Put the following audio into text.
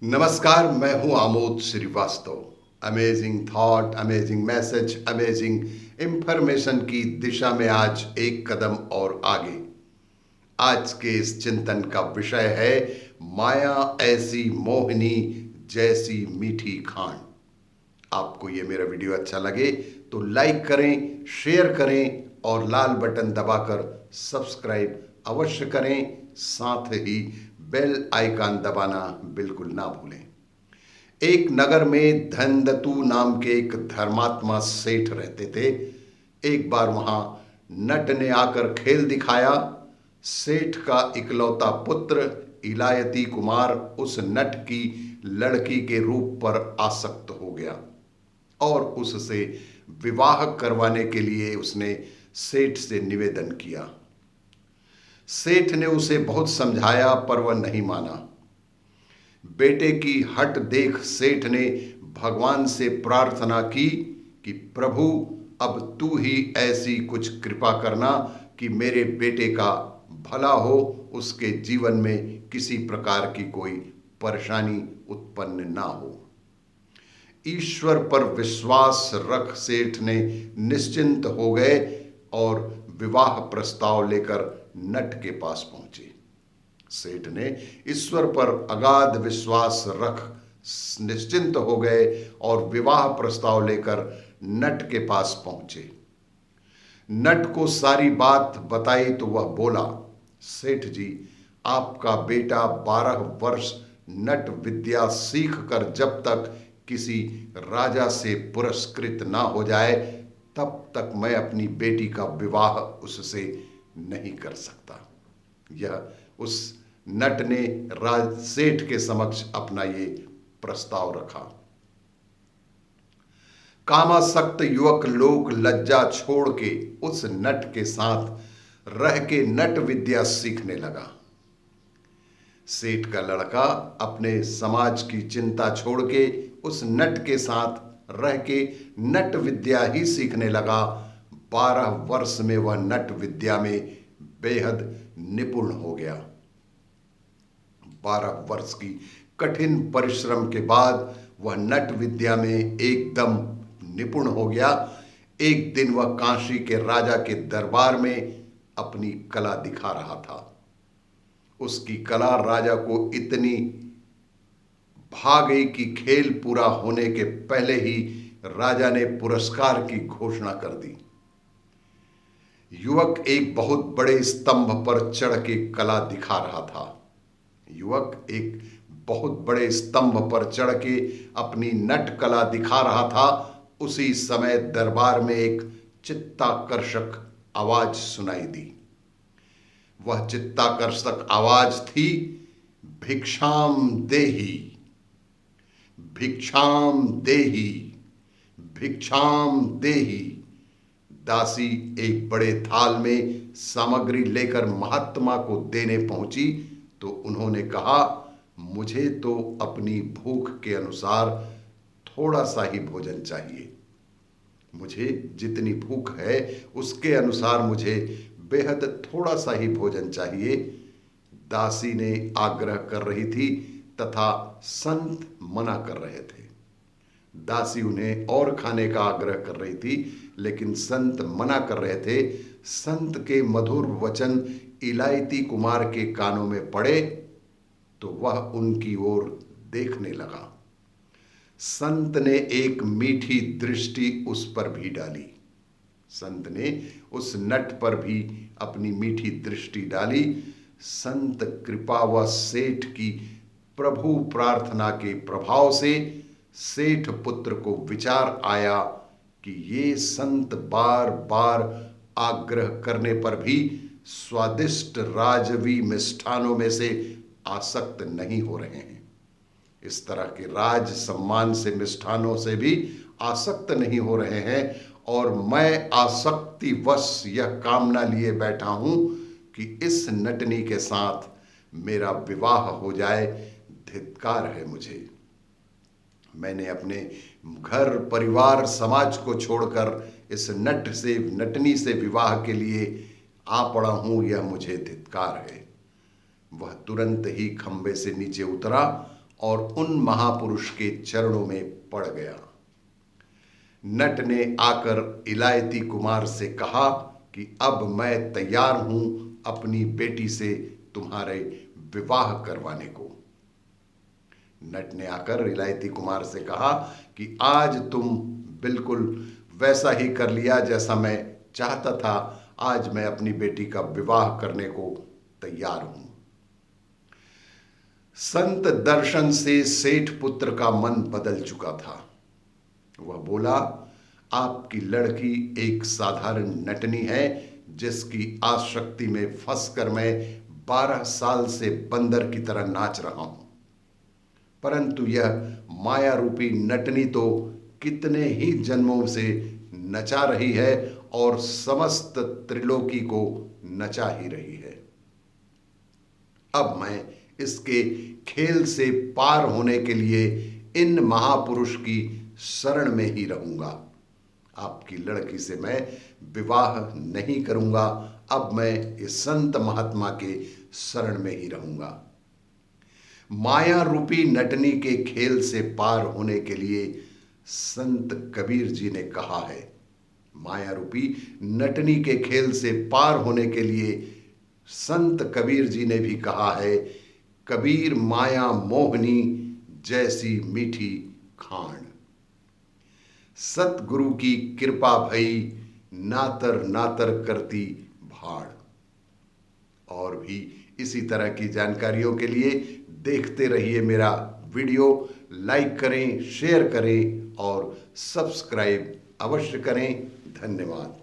नमस्कार, मैं हूं Amod Srivastava. Amazing thought, amazing message, amazing information की दिशा में आज एक कदम और आगे। आज के इस चिंतन का विषय है माया ऐसी मोहिनी जैसी मीठी खांड। आपको ये मेरा वीडियो अच्छा लगे तो लाइक करें, शेयर करें और लाल बटन दबाकर सब्सक्राइब अवश्य करें। साथ ही बेल आइकन दबाना बिल्कुल ना भूलें। एक नगर में धनदतु नाम के एक धर्मात्मा सेठ रहते थे। एक बार वहां नट ने आकर खेल दिखाया। सेठ का इकलौता पुत्र इलायती कुमार उस नट की लड़की के रूप पर आसक्त हो गया और उससे विवाह करवाने के लिए उसने सेठ से निवेदन किया। सेठ ने उसे बहुत समझाया पर वह नहीं माना। बेटे की हट देख सेठ ने भगवान से प्रार्थना की कि प्रभु, अब तू ही ऐसी कुछ कृपा करना कि मेरे बेटे का भला हो, उसके जीवन में किसी प्रकार की कोई परेशानी उत्पन्न ना हो। ईश्वर पर विश्वास रख सेठ ने निश्चिंत हो गए और विवाह प्रस्ताव लेकर नट के पास पहुंचे। सेठ ने ईश्वर पर अगाध विश्वास रख निश्चिंत हो गए और विवाह प्रस्ताव लेकर नट के पास पहुंचे। नट को सारी बात बताई तो वह बोला, सेठ जी, आपका बेटा 12 वर्ष नट विद्या सीख कर जब तक किसी राजा से पुरस्कृत ना हो जाए तब तक मैं अपनी बेटी का विवाह उससे नहीं कर सकता। यह उस नट ने राज सेठ के समक्ष अपना ये प्रस्ताव रखा। कामासक्त युवक लोग लज्जा छोड़ के उस नट के साथ रह के नट विद्या सीखने लगा। सेठ का लड़का अपने समाज की चिंता छोड़ के उस नट के साथ रह के नट विद्या ही सीखने लगा। 12 वर्ष में वह नट विद्या में बेहद निपुण हो गया। 12 वर्ष की कठिन परिश्रम के बाद वह नट विद्या में एकदम निपुण हो गया। एक दिन वह काशी के राजा के दरबार में अपनी कला दिखा रहा था। उसकी कला राजा को इतनी भा गई कि खेल पूरा होने के पहले ही राजा ने पुरस्कार की घोषणा कर दी। युवक एक बहुत बड़े स्तंभ पर चढ़ के कला दिखा रहा था। युवक एक बहुत बड़े स्तंभ पर चढ़ के अपनी नट कला दिखा रहा था। उसी समय दरबार में एक चित्ताकर्षक आवाज सुनाई दी। वह चित्ताकर्षक आवाज थी, भिक्षाम देहि, भिक्षाम देहि, भिक्षाम देहि। दासी एक बड़े थाल में सामग्री लेकर महात्मा को देने पहुंची तो उन्होंने कहा, मुझे तो अपनी भूख के अनुसार थोड़ा सा ही भोजन चाहिए। मुझे जितनी भूख है उसके अनुसार मुझे बेहद थोड़ा सा ही भोजन चाहिए। दासी ने आग्रह कर रही थी तथा संत मना कर रहे थे। दासी उन्हें और खाने का आग्रह कर रही थी लेकिन संत मना कर रहे थे। संत के मधुर वचन इलायती कुमार के कानों में पड़े तो वह उनकी ओर देखने लगा। संत ने एक मीठी दृष्टि उस पर भी डाली। संत ने उस नट पर भी अपनी मीठी दृष्टि डाली। संत कृपा व सेठ की प्रभु प्रार्थना के प्रभाव से सेठ पुत्र को विचार आया कि ये संत बार बार आग्रह करने पर भी स्वादिष्ट राजवी मिष्ठानों में से आसक्त नहीं हो रहे हैं। इस तरह के राज सम्मान से मिष्ठानों से भी आसक्त नहीं हो रहे हैं और मैं आसक्तिवश यह कामना लिए बैठा हूं कि इस नटनी के साथ मेरा विवाह हो जाए। धिक्कार है मुझे। मैंने अपने घर परिवार समाज को छोड़कर इस नटनी से विवाह के लिए आ पड़ा हूं, यह मुझे धिक्कार है। वह तुरंत ही खंबे से नीचे उतरा और उन महापुरुष के चरणों में पड़ गया। नट ने आकर इलायती कुमार से कहा कि अब मैं तैयार हूं अपनी बेटी से तुम्हारे विवाह करवाने को। नट ने आकर इलायती कुमार से कहा कि आज तुम बिल्कुल वैसा ही कर लिया जैसा मैं चाहता था। आज मैं अपनी बेटी का विवाह करने को तैयार हूं। संत दर्शन से सेठ पुत्र का मन बदल चुका था। वह बोला, आपकी लड़की एक साधारण नटनी है जिसकी आसक्ति में फंसकर मैं 12 साल से बंदर की तरह नाच रहा हूं, परंतु यह माया रूपी नटनी तो कितने ही जन्मों से नचा रही है और समस्त त्रिलोकी को नचा ही रही है। अब मैं इसके खेल से पार होने के लिए इन महापुरुष की शरण में ही रहूंगा। आपकी लड़की से मैं विवाह नहीं करूंगा। अब मैं इस संत महात्मा के शरण में ही रहूंगा। माया रूपी नटनी के खेल से पार होने के लिए संत कबीर जी ने कहा है। माया रूपी नटनी के खेल से पार होने के लिए संत कबीर जी ने भी कहा है, कबीर माया मोहनी जैसी मीठी खाण। सतगुरु की कृपा भई नातर नातर करती भाड़। और भी इसी तरह की जानकारियों के लिए देखते रहिए मेरा वीडियो। लाइक करें, शेयर करें और सब्सक्राइब अवश्य करें। धन्यवाद।